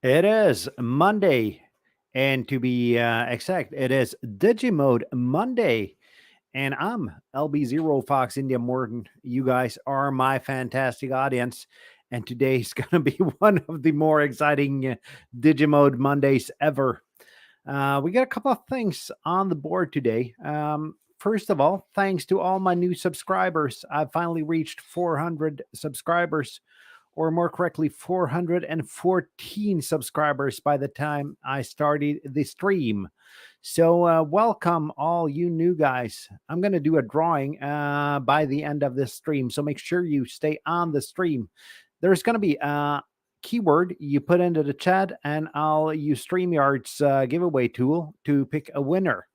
It is Monday, and to be exact, it is Digimode Monday, and I'm LB0 Fox India Morton. You guys are my fantastic audience, and today's going to be one of the more exciting Digimode Mondays ever. We got a couple of things on the board today. First of all, thanks to all my new subscribers. I've finally reached 400 subscribers, or more correctly, 414 subscribers by the time I started the stream. So, welcome all you new guys. I'm going to do a drawing by the end of this stream. So, make sure you stay on the stream. There's going to be a keyword you put into the chat, and I'll use StreamYard's giveaway tool to pick a winner.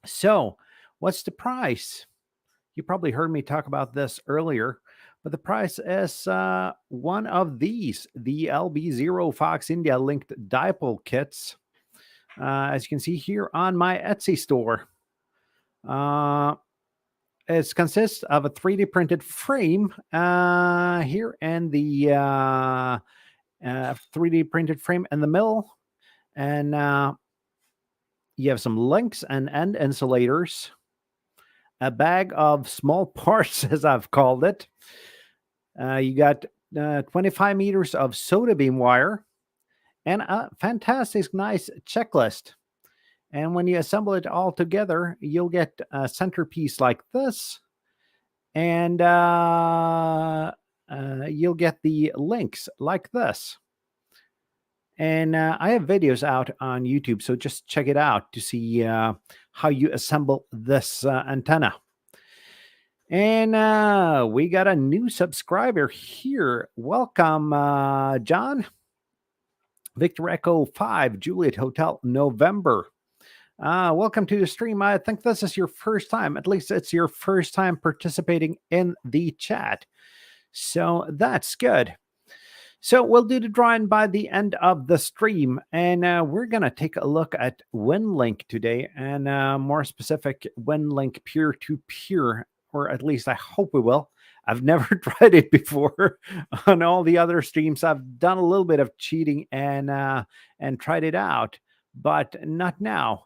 So, what's the prize? You probably heard me talk about this earlier, but the price is one of these, the LB0 Fox India linked dipole kits, as you can see here on my Etsy store. It consists of a 3D printed frame here, and the 3D printed frame in the middle, and you have some links and end insulators, a bag of small parts, as I've called it. You got 25 meters of soda beam wire and a fantastic, nice checklist. And when you assemble it all together, you'll get a centerpiece like this. And you'll get the links like this. And I have videos out on YouTube, so just check it out to see how you assemble this antenna. And we got a new subscriber here. Welcome, John. Victor Echo 5, Juliet Hotel, November. Welcome to the stream. I think this is your first time. At least it's your first time participating in the chat. So that's good. So we'll do the drawing by the end of the stream. And we're going to take a look at Winlink today. And more specific, Winlink peer-to-peer. Or at least I hope we will. I've never tried it before on all the other streams. I've done a little bit of cheating and tried it out, but not now.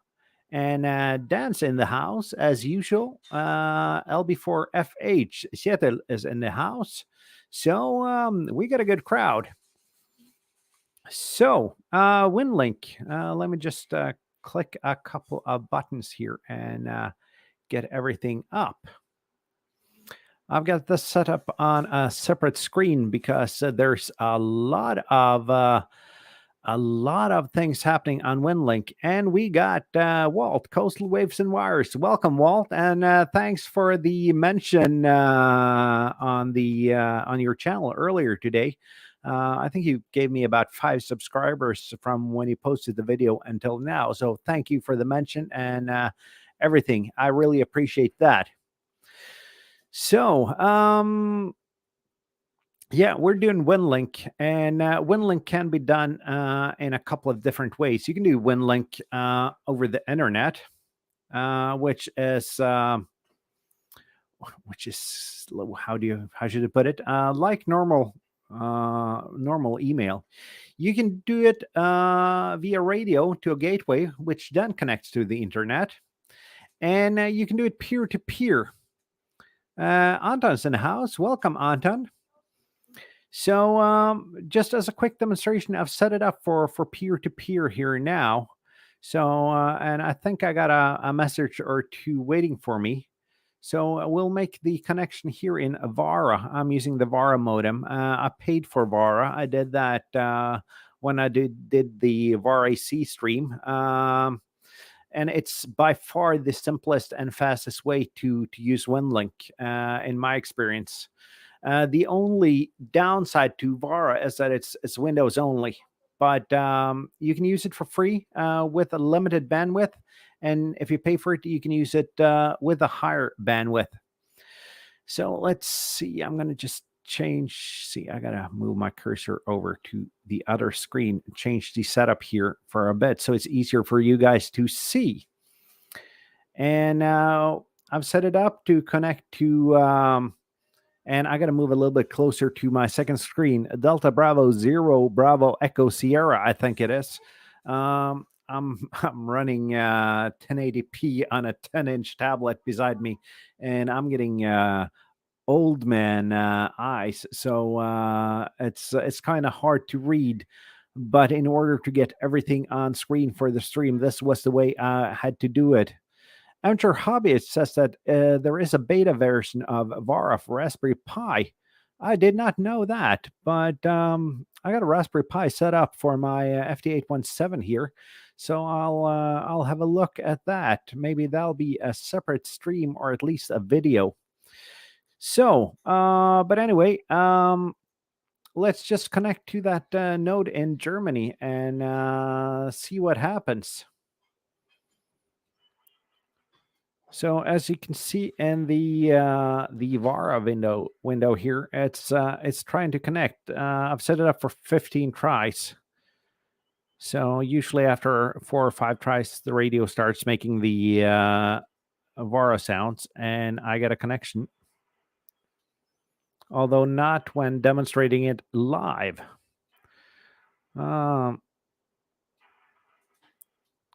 And Dan's in the house as usual. LB0FI Seattle is in the house. So we got a good crowd. So Winlink, let me just click a couple of buttons here and get everything up. I've got this set up on a separate screen because there's a lot of things happening on Winlink, and we got Walt, Coastal Waves and Wires. Welcome, Walt, and thanks for the mention on your channel earlier today. I think you gave me about 5 subscribers from when you posted the video until now. So thank you for the mention and everything. I really appreciate that. So, yeah, we're doing Winlink, and Winlink can be done in a couple of different ways. You can do Winlink over the internet, which is how should I put it? Like normal email. You can do it via radio to a gateway, which then connects to the internet, and you can do it peer-to-peer. Anton's in the house. Welcome, Anton. So just as a quick demonstration, I've set it up for peer-to-peer here now. So, and I think I got a message or two waiting for me. So we'll make the connection here in Vara. I'm using the Vara modem. I paid for Vara. I did that when I did the Vara AC stream. And it's by far the simplest and fastest way to use Winlink in my experience. The only downside to Vara is that it's Windows only, but you can use it for free with a limited bandwidth. And if you pay for it, you can use it with a higher bandwidth. So let's see. I'm going to just change. See, I got to move my cursor over to the other screen, change the setup here for a bit so it's easier for you guys to see. And now I've set it up to connect to And I got to move a little bit closer to my second screen. Delta Bravo 0 Bravo Echo Sierra, I think it is. I'm running 1080p on a 10-inch tablet beside me, and I'm getting old man eyes, so it's kind of hard to read. But in order to get everything on screen for the stream, this was the way I had to do it. Amateur Hobbyist says that there is a beta version of VARA for Raspberry Pi. I did not know that, but I got a Raspberry Pi set up for my FT817 here, so I'll have a look at that. Maybe that'll be a separate stream or at least a video. So, but anyway, let's just connect to that node in Germany and see what happens. So as you can see in the VARA window here, it's trying to connect. I've set it up for 15 tries. So usually after 4 or 5 tries, the radio starts making the VARA sounds, and I get a connection. Although not when demonstrating it live.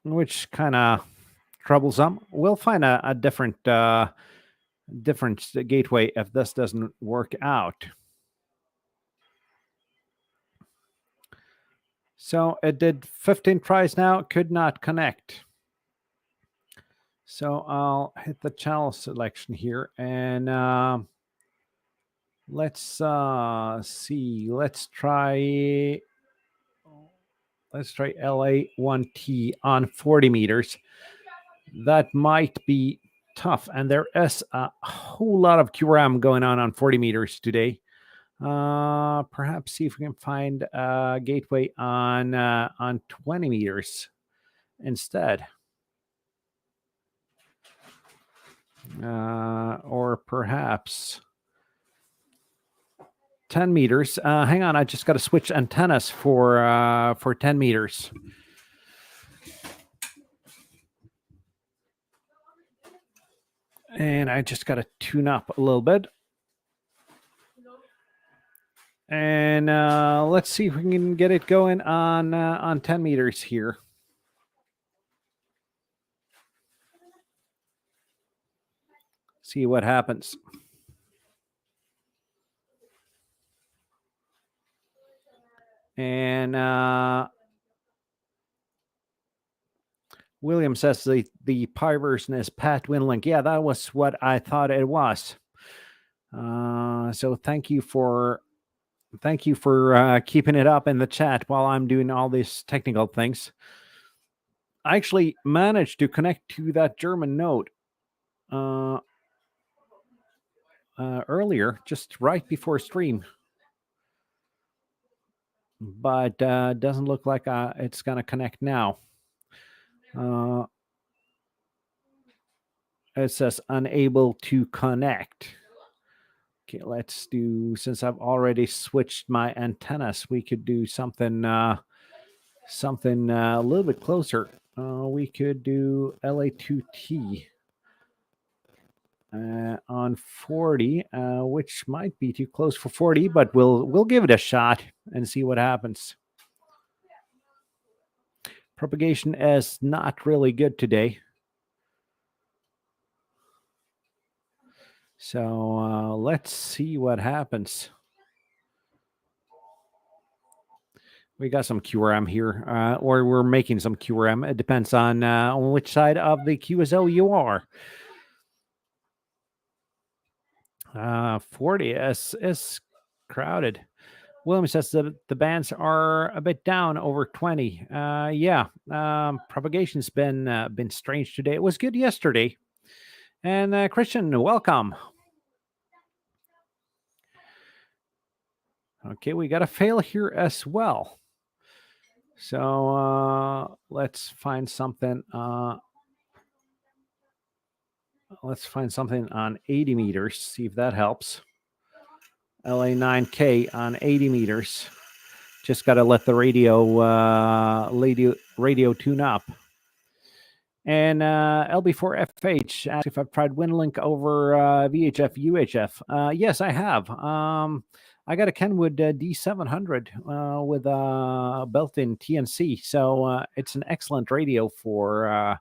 Which kind of troublesome. We'll find a different gateway if this doesn't work out. So it did 15 tries now, could not connect. So I'll hit the channel selection here, and let's see. Let's try LA1T on 40 meters. That might be tough, and there is a whole lot of QRM going on 40 meters today. Perhaps see if we can find a gateway on 20 meters instead. Or perhaps 10 meters. Hang on, I just got to switch antennas for 10 meters. And I just got to tune up a little bit. And let's see if we can get it going on 10 meters here. See what happens. And William says the Pi version is Pat Winlink. Yeah, that was what I thought it was. So thank you for keeping it up in the chat while I'm doing all these technical things. I actually managed to connect to that German node earlier, just right before stream. But doesn't look like it's going to connect now. It says unable to connect. Okay, let's do, since I've already switched my antennas, we could do something a little bit closer. We could do LA2T on 40, which might be too close for 40, but we'll give it a shot and see what happens. Propagation is not really good today. So let's see what happens. We got some QRM here, or we're making some QRM. It depends on which side of the QSO you are. 40 is crowded. William says that the bands are a bit down over 20. Yeah, propagation's been strange today. It was good yesterday. And Christian, welcome. Okay, we got a fail here as well. So let's find something. Let's find something on 80 meters. See if that helps. LA9K on 80 meters. Just got to let the radio tune up. And LB4FH asked if I've tried Winlink over VHF UHF. Yes, I have. I got a Kenwood D700 with a built-in TNC, so it's an excellent radio for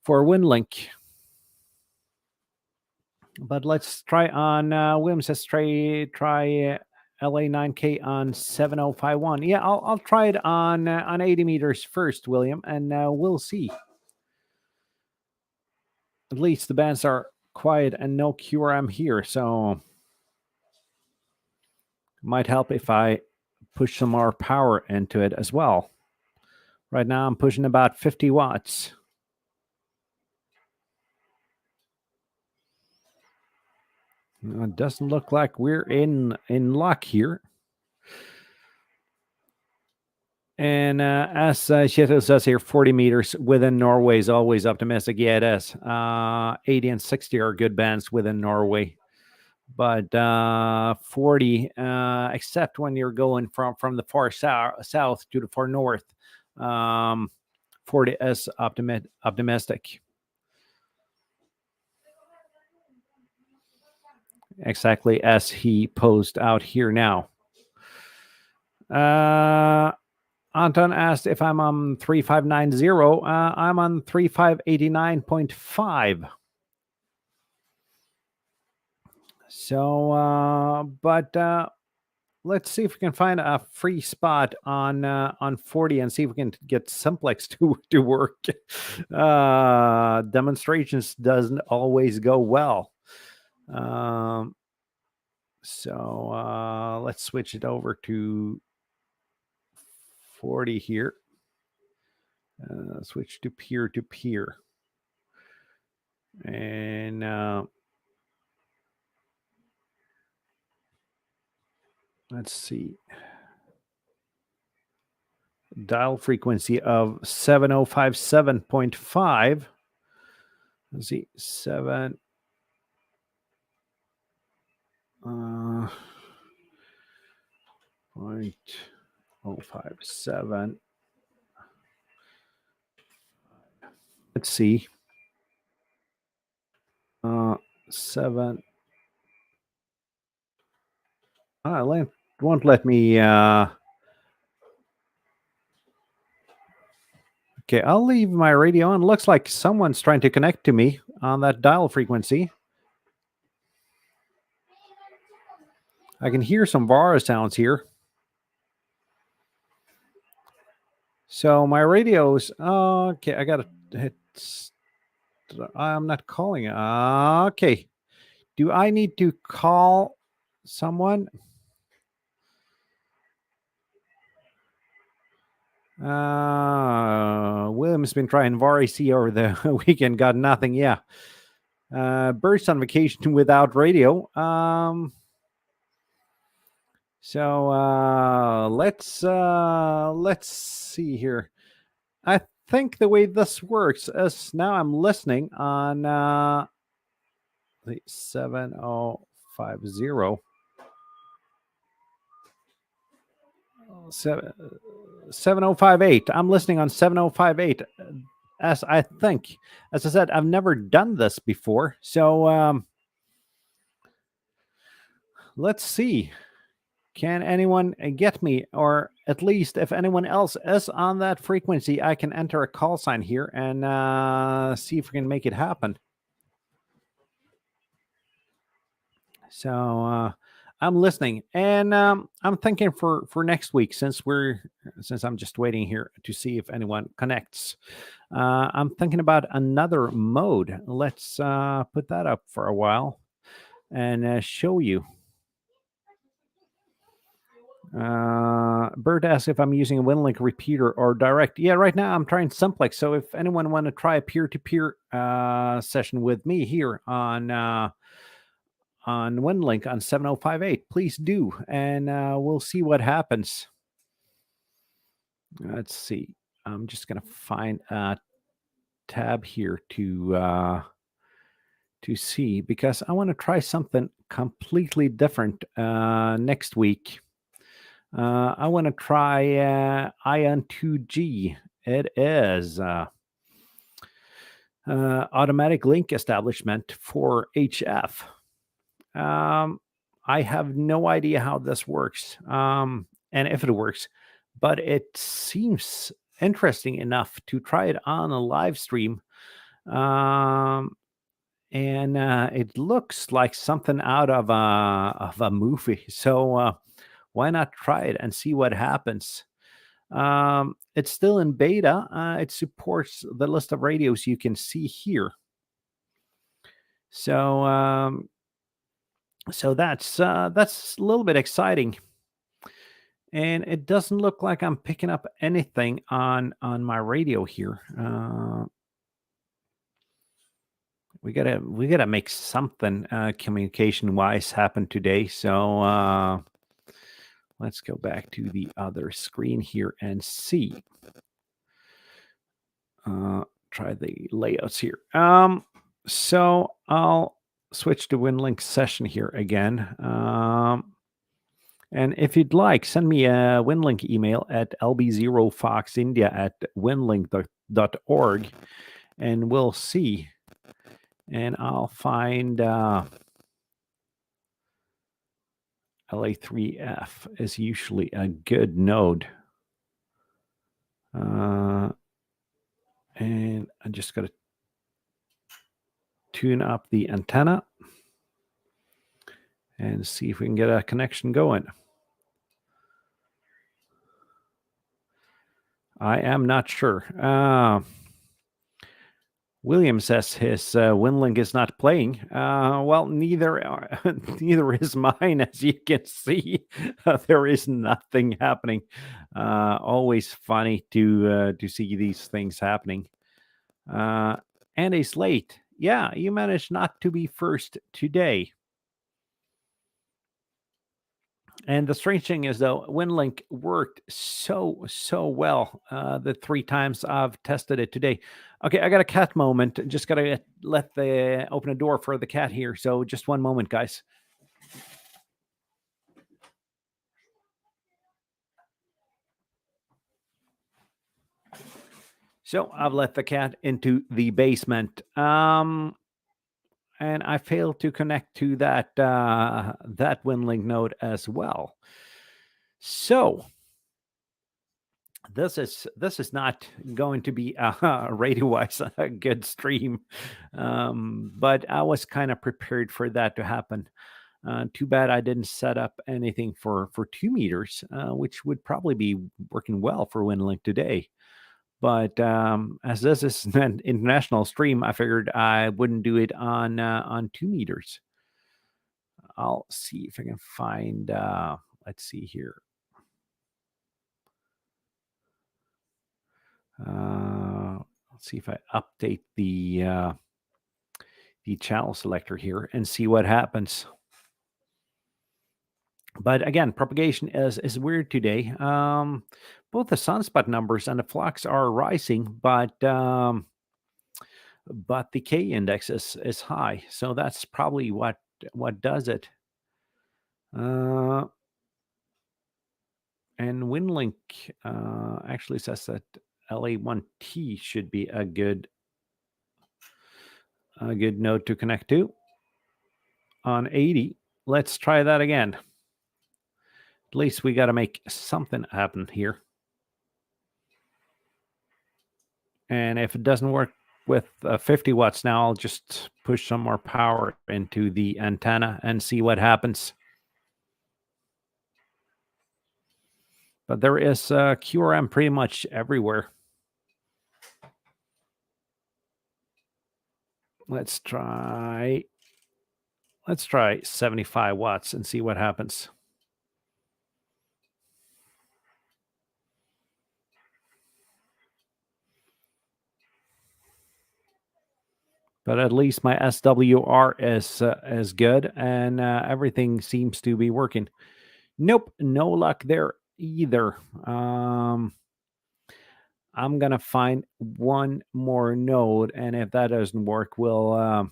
Winlink. But let's try on William says try LA9K on 7051. Yeah, I'll try it on 80 meters first, William, and we'll see. At least the bands are quiet and no QRM here, so might help if I push some more power into it as well. Right now I'm pushing about 50 watts. It doesn't look like we're in luck here. And as Kjetil says here, 40 meters within Norway is always optimistic. Yeah, it is. 80 and 60 are good bands within Norway. But 40, except when you're going from the far south to the far north, 40 is optimistic. Exactly as he posed out here now. Anton asked if I'm on 3590. I'm on 3589.5. So, but let's see if we can find a free spot on 40 and see if we can get Simplex to work. Demonstrations doesn't always go well. So let's switch it over to 40 here. Switch to peer-to-peer. And let's see. Dial frequency of 7057.5. Let's see, 0.057. Let's see. 7. It won't let me. Okay, I'll leave my radio on. Looks like someone's trying to connect to me on that dial frequency. I can hear some VARA sounds here. So my radio's okay. I gotta hit. I'm not calling. Okay. Do I need to call someone? William's been trying VARA-C over the weekend. Got nothing. Yeah. Burst on vacation without radio. So let's see here. I think the way this works is now I'm listening on the 7050. 7058. I'm listening on 7058. As I think, as I said, I've never done this before. So let's see. Can anyone get me? Or at least if anyone else is on that frequency, I can enter a call sign here and see if we can make it happen. So I'm listening, and I'm thinking for next week, since I'm just waiting here to see if anyone connects. I'm thinking about another mode. Let's put that up for a while and show you. Bert asks if I'm using a Winlink repeater or direct. Yeah, right now I'm trying Simplex. So if anyone want to try a peer-to-peer session with me here on Winlink on 7058, please do, and we'll see what happens. Let's see. I'm just gonna find a tab here to see, because I want to try something completely different next week. I want to try Ion 2G. It is automatic link establishment for HF. I have no idea how this works, and if it works, but it seems interesting enough to try it on a live stream. And it looks like something out of a movie. So why not try it and see what happens? It's still in beta. It supports the list of radios you can see here. So so that's a little bit exciting. And it doesn't look like I'm picking up anything on my radio here. We gotta make something communication wise happen today. So let's go back to the other screen here and see. Try the layouts here. So I'll switch to Winlink session here again. And if you'd like, send me a Winlink email at lb0foxindia@winlink.org, and we'll see. And I'll find LA3F is usually a good node. And I just got to tune up the antenna and see if we can get a connection going. I am not sure. William says his Winlink is not playing. Well, neither neither is mine, as you can see. There is nothing happening. Always funny to see these things happening. And he's late. Yeah, you managed not to be first today. And the strange thing is, though, Winlink worked so well the 3 times I've tested it today. Okay, I got a cat moment. Just got to open a door for the cat here. So just one moment, guys. So I've let the cat into the basement. And I failed to connect to that Winlink node as well. So this is not going to be radio-wise a good stream, but I was kind of prepared for that to happen. Too bad I didn't set up anything for 2 meters, which would probably be working well for Winlink today. But as this is an international stream, I figured I wouldn't do it on 2 meters. I'll see if I can find. Let's see here. Let's see if I update the channel selector here and see what happens. But again, propagation is weird today. Both the sunspot numbers and the flux are rising, but the K index is high. So that's probably what does it. And Winlink actually says that LA1T should be a good node to connect to on 80. Let's try that again. At least we got to make something happen here. And if it doesn't work with 50 watts now, I'll just push some more power into the antenna and see what happens. But there is QRM pretty much everywhere. Let's try 75 watts and see what happens. But at least my SWR is good, and everything seems to be working. Nope, no luck there either. I'm gonna find one more node, and if that doesn't work, we'll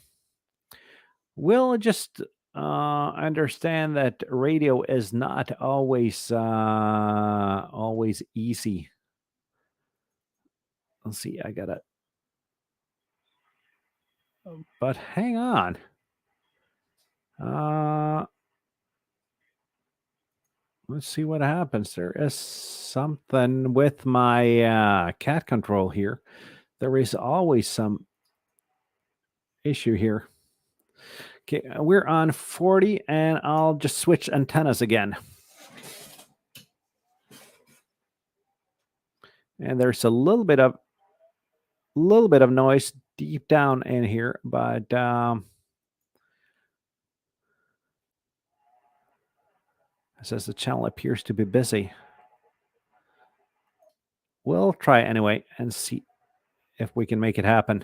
just understand that radio is not always easy. Let's see, I gotta But hang on. Let's see what happens. There is something with my cat control here. There is always some issue here. Okay, we're on 40, and I'll just switch antennas again. And there's a little bit of noise deep down in here, but it says the channel appears to be busy. We'll try anyway and see if we can make it happen.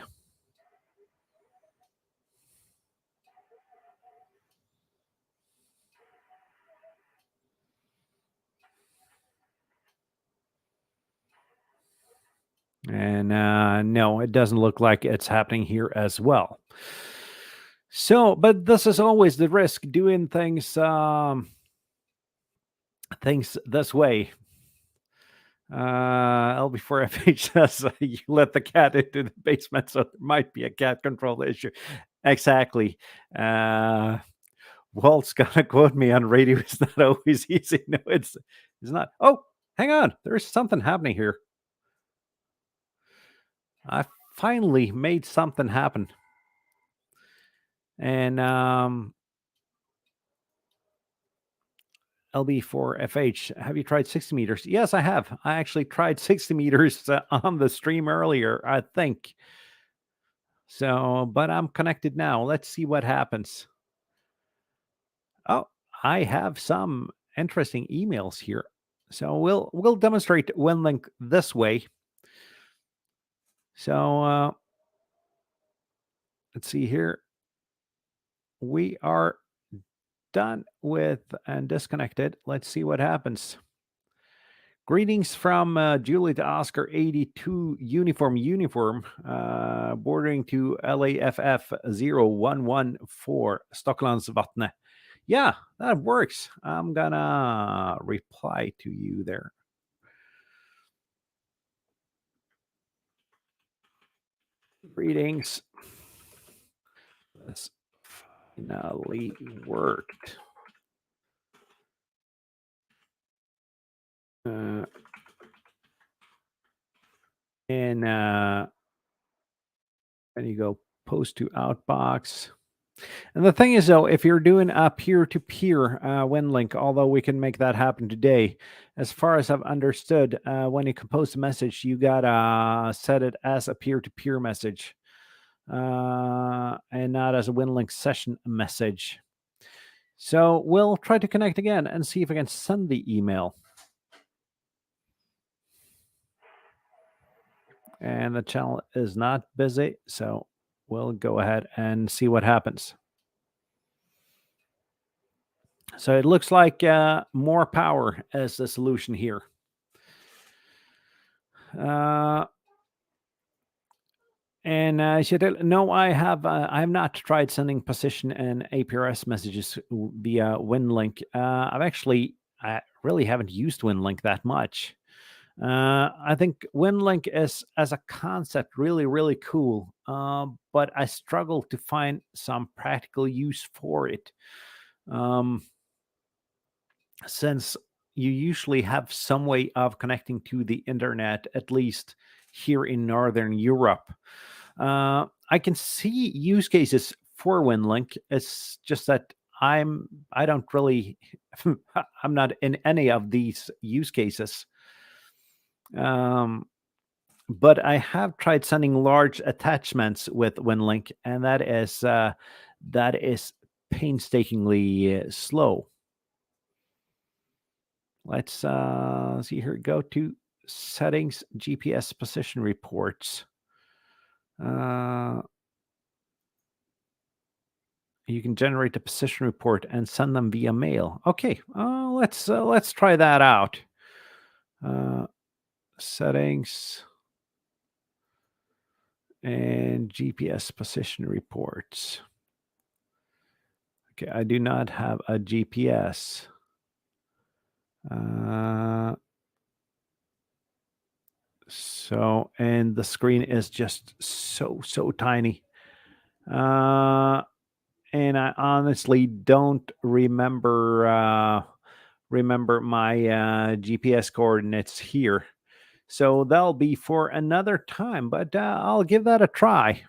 And no, it doesn't look like it's happening here as well. So, but this is always the risk doing things this way. LB0FI says you let the cat into the basement, so there might be a cat control issue. Exactly. Walt's gonna quote me on radio. It's not always easy. No, it's not. Oh, hang on. There's something happening here. I finally made something happen. And LB0FI, have you tried 60 meters? Yes, I have. I actually tried 60 meters on the stream earlier, I think. So, but I'm connected now. Let's see what happens. Oh, I have some interesting emails here. So we'll demonstrate Winlink this way. So let's see here. We are done with and disconnected. Let's see what happens. Greetings from Julie to Oscar 82 uniform, bordering to LAFF 0114 Stocklandsvatne. Yeah, that works. I'm gonna reply to you there. Greetings. This finally worked. And you go post to outbox. And the thing is, though, if you're doing a peer-to-peer Winlink, although we can make that happen today, as far as I've understood, when you compose a message, you gotta set it as a peer-to-peer message and not as a Winlink session message. So we'll try to connect again and see if I can send the email. And the channel is not busy, so we'll go ahead and see what happens. So it looks like more power is the solution here. No, I have not tried sending position and APRS messages via Winlink. I really haven't used Winlink that much. I think Winlink is, as a concept, really, really cool. But I struggle to find some practical use for it. Since you usually have some way of connecting to the internet, at least here in Northern Europe. I can see use cases for Winlink. It's just that I don't really, I'm not in any of these use cases. But I have tried sending large attachments with Winlink, and that is painstakingly slow. Let's see here. Go to settings, GPS position reports. You can generate a position report and send them via mail. Okay, let's try that out. Settings and GPS position reports. Okay, I do not have a GPS. So, and the screen is just so tiny. And I honestly don't remember my GPS coordinates here. So that'll be for another time, but I'll give that a try.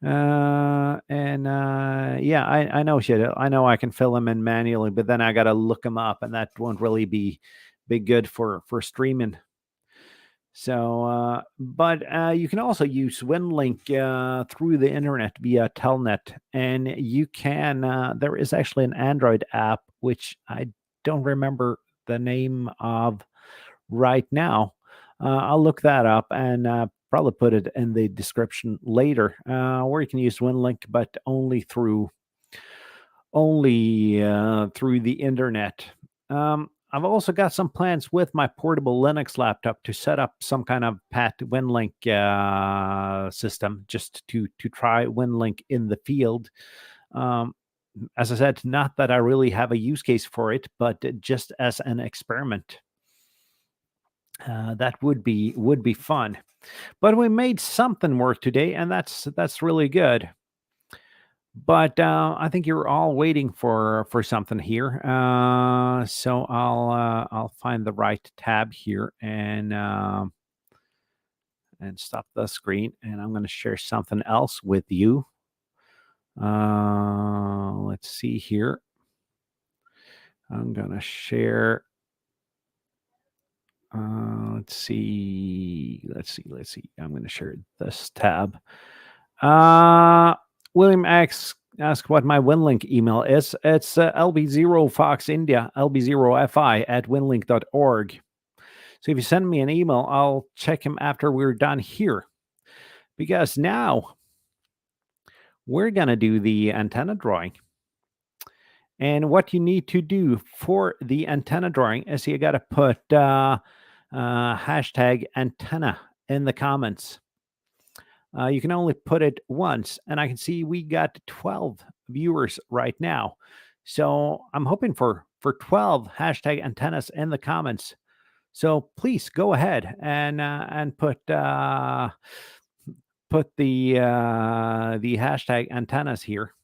Yeah, I know shit. I know I can fill them in manually, but then I got to look them up, and that won't really be good for streaming. So, but you can also use WinLink through the internet via Telnet, and you can. There is actually an Android app which I don't remember the name of right now. I'll look that up and probably put it in the description later, where you can use WinLink, but only through the internet. I've also got some plans with my portable Linux laptop to set up some kind of Pat WinLink system, just to try WinLink in the field. Um, as I said, not that I really have a use case for it, but just as an experiment. That would be fun. But we made something work today, and that's really good. But I think you're all waiting for something here. So I'll find the right tab here and stop the screen, and I'm going to share something else with you. Let's see here. I'm going to share. Let's see. I'm going to share this tab. William ask what my Winlink email is. It's LB0Fox India, LB0FI at winlink.org. So if you send me an email, I'll check him after we're done here. Because now we're going to do the antenna drawing. And what you need to do for the antenna drawing is you got to put hashtag antenna in the comments. You can only put it once, and I can see we got 12 viewers right now. So I'm hoping for 12 hashtag antennas in the comments. So please go ahead and put the hashtag antennas here.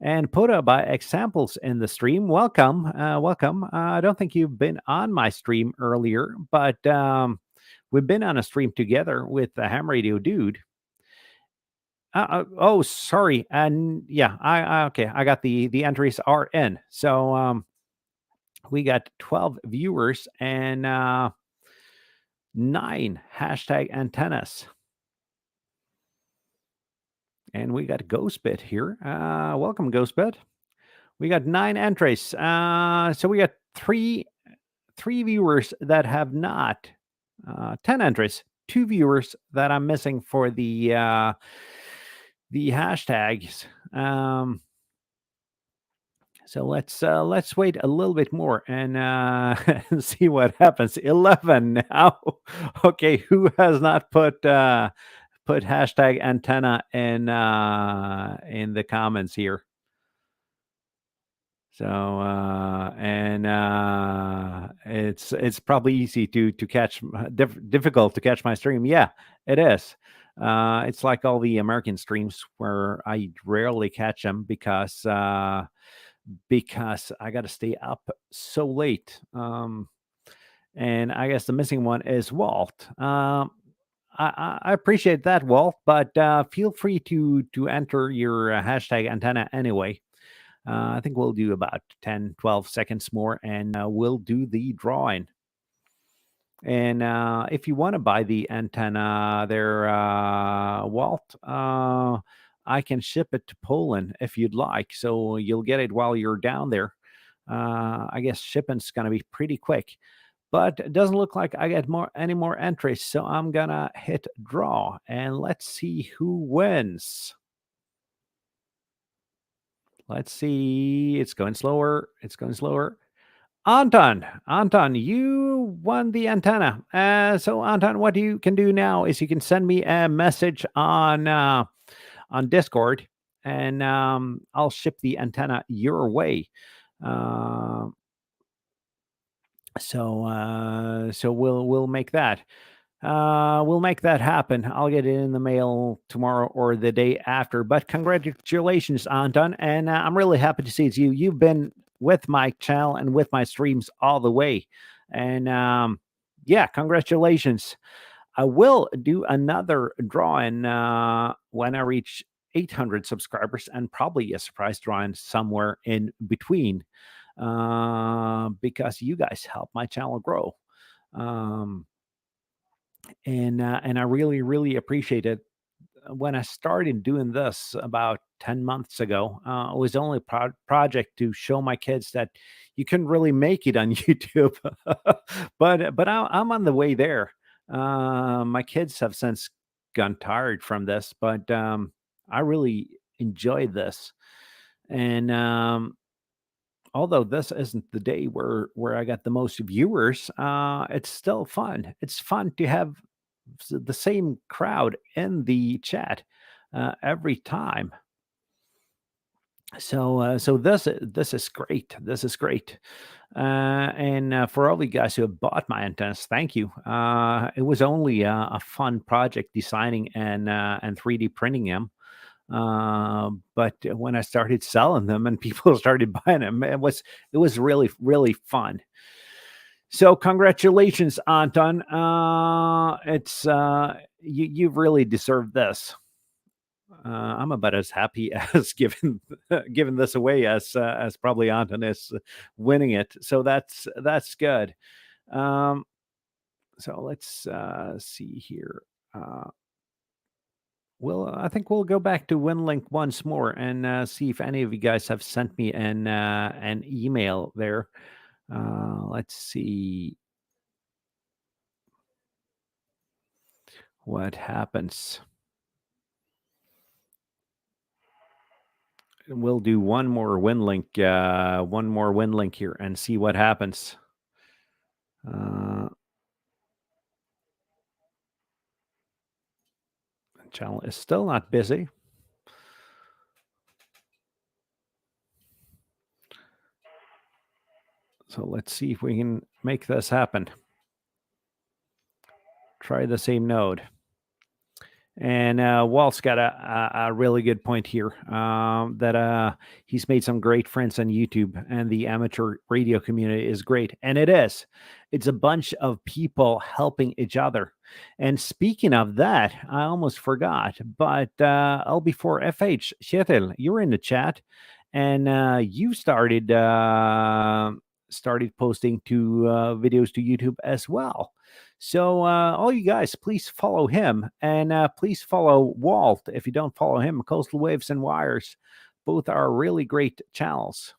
And Poda by examples in the stream. Welcome, welcome. I don't think you've been on my stream earlier, but we've been on a stream together with the Ham Radio Dude. Oh, sorry. And yeah, I okay. I got the entries are in. So we got 12 viewers and 9 hashtag antennas. And we got Ghostbit here. Welcome, Ghostbit. We got 9 entries. So we got three viewers that have not 10 entries. 2 viewers that I'm missing for the hashtags. So let's wait a little bit more and see what happens. 11 now. Okay, who has not put hashtag antenna in the comments here? So it's probably easy to catch, difficult to catch my stream. Yeah, it is. It's like all the American streams where I rarely catch them because I got to stay up so late. And I guess the missing one is Walt. I appreciate that, Walt, but feel free to enter your hashtag antenna anyway. I think we'll do about 10, 12 seconds more, and we'll do the drawing. And if you want to buy the antenna there, Walt, I can ship it to Poland if you'd like. So you'll get it while you're down there. I guess shipping's going to be pretty quick. But it doesn't look like I get any more entries. So I'm going to hit draw, and let's see who wins. Let's see. It's going slower. It's going slower. Anton, you won the antenna. So Anton, what you can do now is you can send me a message on Discord, and I'll ship the antenna your way. So we'll make that. We'll make that happen. I'll get it in the mail tomorrow or the day after. But congratulations, Anton, and I'm really happy to see it's you. You've been with my channel and with my streams all the way, and yeah, congratulations. I will do another drawing when I reach 800 subscribers, and probably a surprise drawing somewhere in between, because you guys help my channel grow. Um, and I really, really appreciate it. When I started doing this about 10 months ago, it was only a project to show my kids that you couldn't really make it on YouTube. But I'm on the way there. My kids have since gone tired from this, but I really enjoyed this. And although this isn't the day where I got the most viewers, it's still fun. It's fun to have the same crowd in the chat every time. So this is great. This is great. And for all the guys who have bought my antennas, thank you. It was only a fun project designing and 3D printing them. But when I started selling them and people started buying them, it was really, really fun. So congratulations, Anton. It's you've really deserved this. I'm about as happy as giving this away as probably Anton is winning it. So that's good. Um, so let's see here. Uh, I think we'll go back to Winlink once more and see if any of you guys have sent me an email there. Let's see what happens. We'll do one more Winlink here and see what happens. Channel is still not busy. So let's see if we can make this happen. Try the same node. And Walt's got a really good point here, that he's made some great friends on YouTube, and the amateur radio community is great. And it is. It's a bunch of people helping each other. And speaking of that, I almost forgot, but LB4FH, Kjetil, you're in the chat, and you started posting videos to YouTube as well. So all you guys, please follow him, and please follow Walt if you don't follow him. Coastal Waves and Wires, both are really great channels.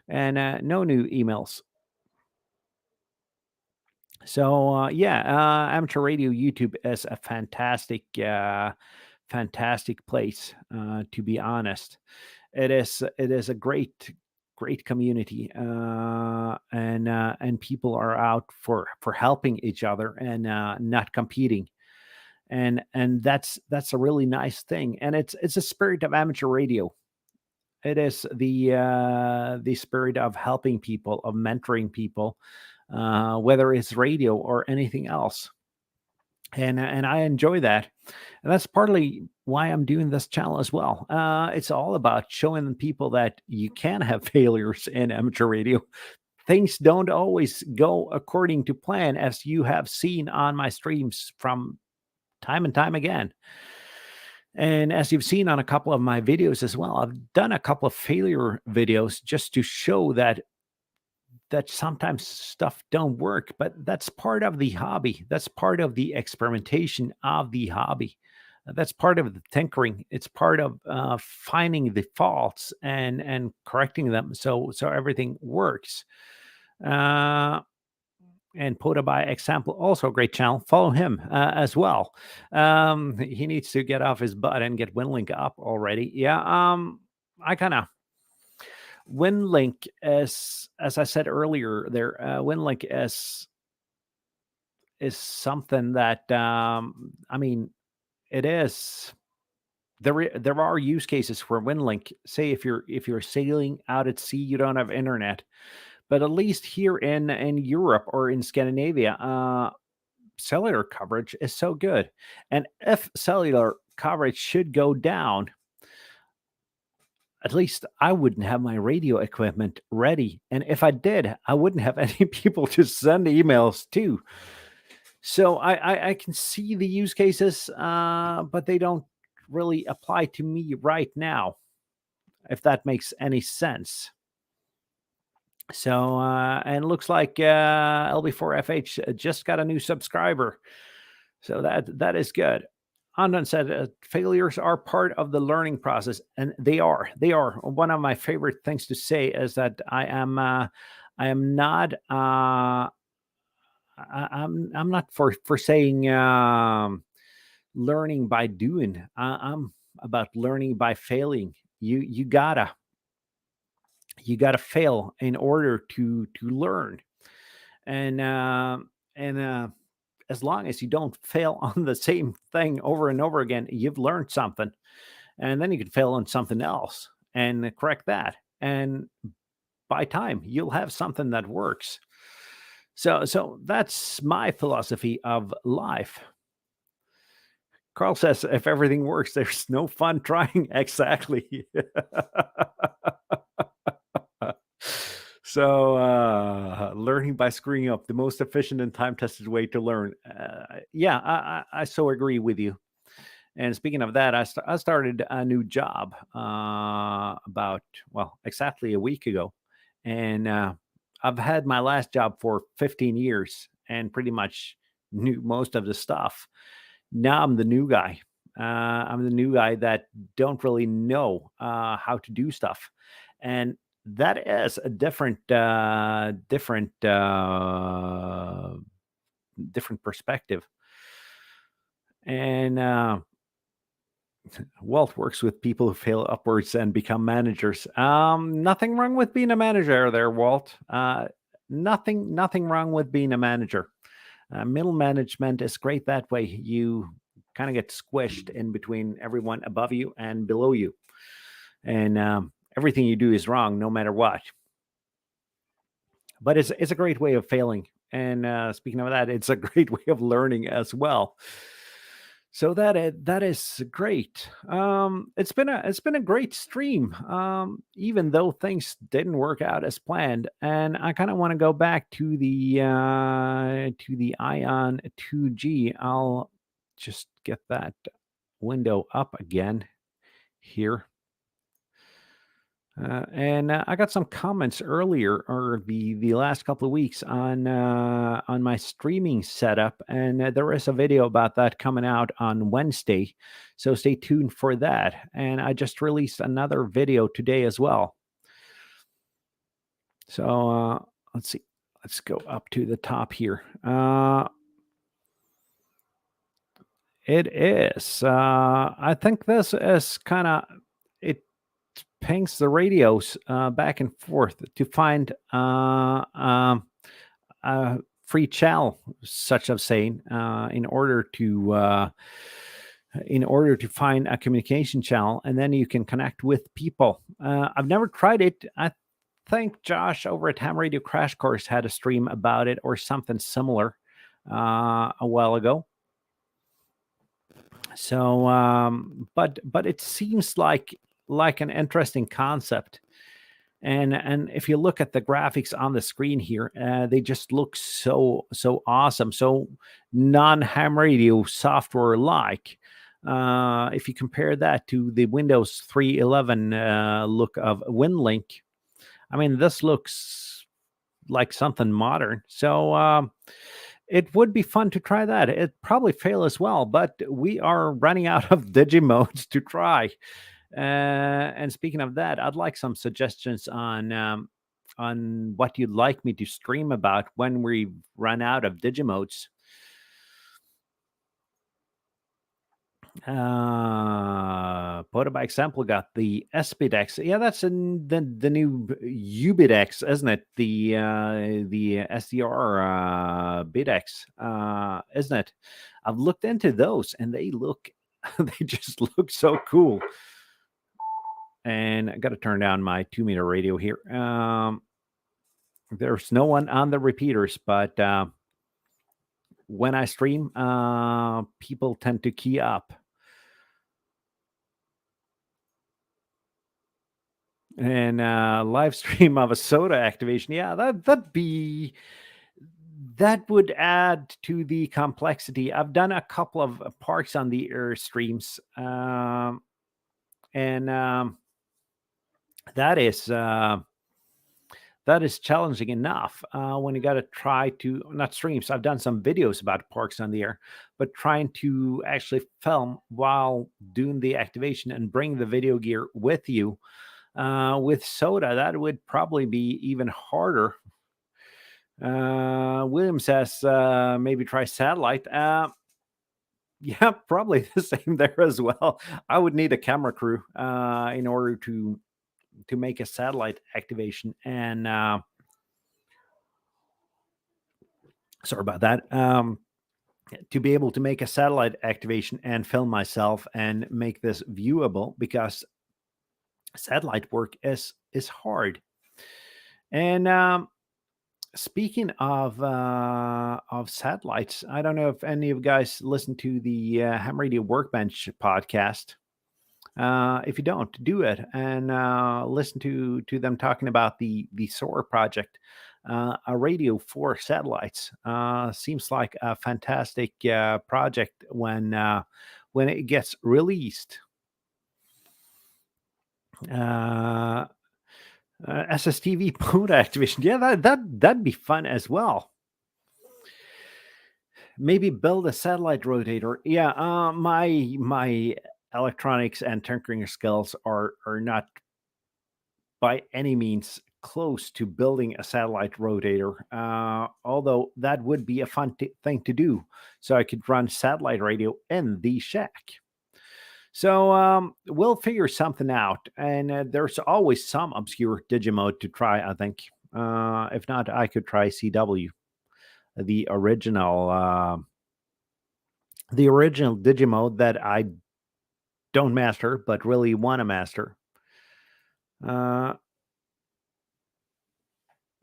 And no new emails. So yeah, amateur radio YouTube is a fantastic, fantastic place. To be honest, it is a great community, and people are out for helping each other and not competing, and that's a really nice thing, and it's a spirit of amateur radio. It is the spirit of helping people, of mentoring people, whether it's radio or anything else. And I enjoy that, and that's partly why I'm doing this channel as well. It's all about showing people that you can have failures in amateur radio. Things don't always go according to plan, as you have seen on my streams from time and time again. And as you've seen on a couple of my videos as well, I've done a couple of failure videos just to show that sometimes stuff don't work, but that's part of the hobby. That's part of the experimentation of the hobby. That's part of the tinkering. It's part of finding the faults and correcting them so everything works. And Poda by example, also a great channel. Follow him as well. He needs to get off his butt and get Winlink up already. Yeah. I kind of Winlink is, as I said earlier, there Winlink is something that I mean, it is. There are use cases for Winlink. Say if you're sailing out at sea, you don't have internet, but at least here in Europe or in Scandinavia, cellular coverage is so good. And if cellular coverage should go down, at least I wouldn't have my radio equipment ready. And if I did, I wouldn't have any people to send emails to. So I can see the use cases, but they don't really apply to me right now, if that makes any sense. So, and it looks like LB4FH just got a new subscriber. So that is good. Andan said failures are part of the learning process, and they are. They are. One of my favorite things to say is that I am not. I'm not for saying learning by doing. I'm about learning by failing. You gotta fail in order to learn, and as long as you don't fail on the same thing over and over again, you've learned something, and then you can fail on something else and correct that, and by time you'll have something that works. So that's my philosophy of life. Carl says, if everything works, there's no fun trying. Exactly. So, learning by screwing up, the most efficient and time-tested way to learn. Yeah, I so agree with you. And speaking of that, I started a new job about, well, exactly a week ago. And I've had my last job for 15 years and pretty much knew most of the stuff. Now I'm the new guy. I'm the new guy that don't really know how to do stuff. And that is a different perspective. And Walt works with people who fail upwards and become managers. Nothing wrong with being a manager there, Walt. Nothing wrong with being a manager. Middle management is great that way. You kind of get squished in between everyone above you and below you. And everything you do is wrong no matter what. But it's a great way of failing. And speaking of that, it's a great way of learning as well. So that is great. It's been a great stream. Even though things didn't work out as planned, and I kind of want to go back to the Ion 2G. I'll just get that window up again here. And I got some comments earlier, or the last couple of weeks, on my streaming setup, and there is a video about that coming out on Wednesday, so stay tuned for that. And I just released another video today as well. So let's see, let's go up to the top here. It is. I think this is kind of it pings the radios back and forth to find a free channel, such of saying, in order to find a communication channel, and then you can connect with people. I've never tried it. I think Josh over at Ham Radio Crash Course had a stream about it or something similar a while ago. So, but it seems like an interesting concept. And if you look at the graphics on the screen here, they just look so awesome. So non-ham radio software like. If you compare that to the Windows 3.11 look of Winlink, I mean, this looks like something modern. So it would be fun to try that. It probably fail as well, but we are running out of Digimodes to try. And speaking of that, I'd like some suggestions on what you'd like me to stream about when we run out of Digimodes. Put by example, got the SPDX. Yeah, that's in the new UBIDX, isn't it? The SDR BIDX, isn't it? I've looked into those, and they look they just look so cool. And I got to turn down my 2-meter radio here. There's no one on the repeaters, but when I stream, people tend to key up. And live stream of a soda activation, yeah, that would add to the complexity. I've done a couple of parks on the air streams, and that is challenging enough when you got to try to not streams. I've done some videos about parks on the air, but trying to actually film while doing the activation and bring the video gear with you. With soda, that would probably be even harder. William says maybe try satellite. Yeah, probably the same there as well. I would need a camera crew in order to make a satellite activation, and sorry about that. To be able to make a satellite activation and film myself and make this viewable, because satellite work is hard. And speaking of satellites, I don't know if any of you guys listen to the Ham Radio Workbench podcast. If you don't, do it and listen to them talking about the SOAR project, a radio for satellites. Seems like a fantastic project when it gets released. SSTV mode activation. Yeah, that'd be fun as well. Maybe build a satellite rotator. Yeah, my electronics and tinkering skills are not by any means close to building a satellite rotator. Although that would be a fun thing to do, so I could run satellite radio in the shack. So we'll figure something out, and there's always some obscure Digimode to try, I think. If not, I could try CW, the original Digimode that I don't master but really want to master.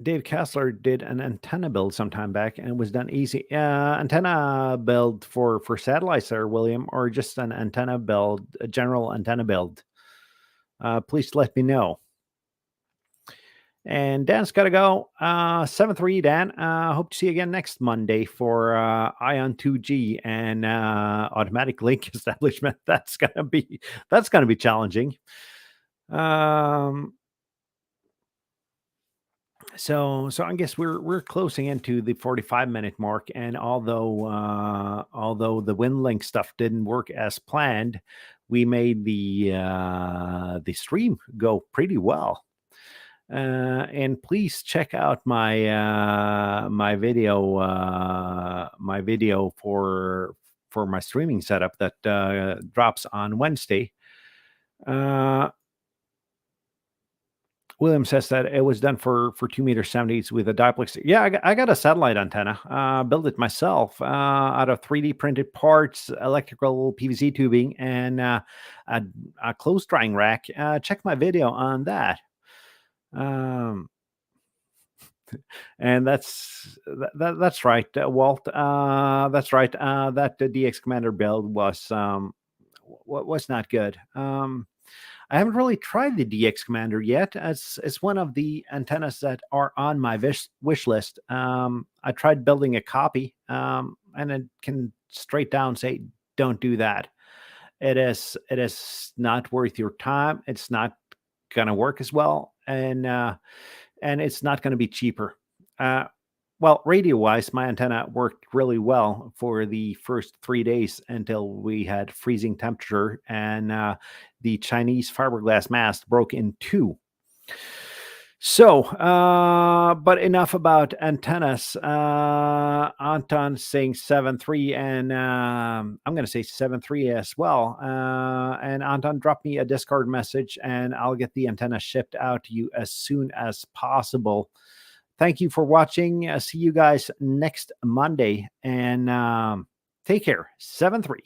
Dave Kessler did an antenna build some time back, and it was done easy. Antenna build for satellites there, William, or just an antenna build, a general antenna build? Please let me know. And Dan's got to go. 7-3, Dan. Hope to see you again next Monday for Ion 2G and automatic link establishment. That's gonna be challenging. So I guess we're closing into the 45-minute mark, and although the Winlink stuff didn't work as planned, we made the stream go pretty well. And please check out my my video for my streaming setup that drops on Wednesday. William says that it was done for 2.70 meters with a diplex. Yeah, I got a satellite antenna. Built it myself out of 3D printed parts, electrical PVC tubing, and a clothes drying rack. Check my video on that. And that's right, Walt. That's right. That DX Commander build was not good. I haven't really tried the DX Commander yet. It's one of the antennas that are on my wish list. I tried building a copy, and it can straight down say, don't do that. It is not worth your time. It's not going to work as well, and it's not going to be cheaper. Well, radio-wise, my antenna worked really well for the first 3 days until we had freezing temperature and the Chinese fiberglass mast broke in two. So, but enough about antennas. Anton saying 7.3, and I'm going to say 7.3 as well. And Anton, drop me a Discord message, and I'll get the antenna shipped out to you as soon as possible. Thank you for watching. See you guys next Monday, and take care. 7-3.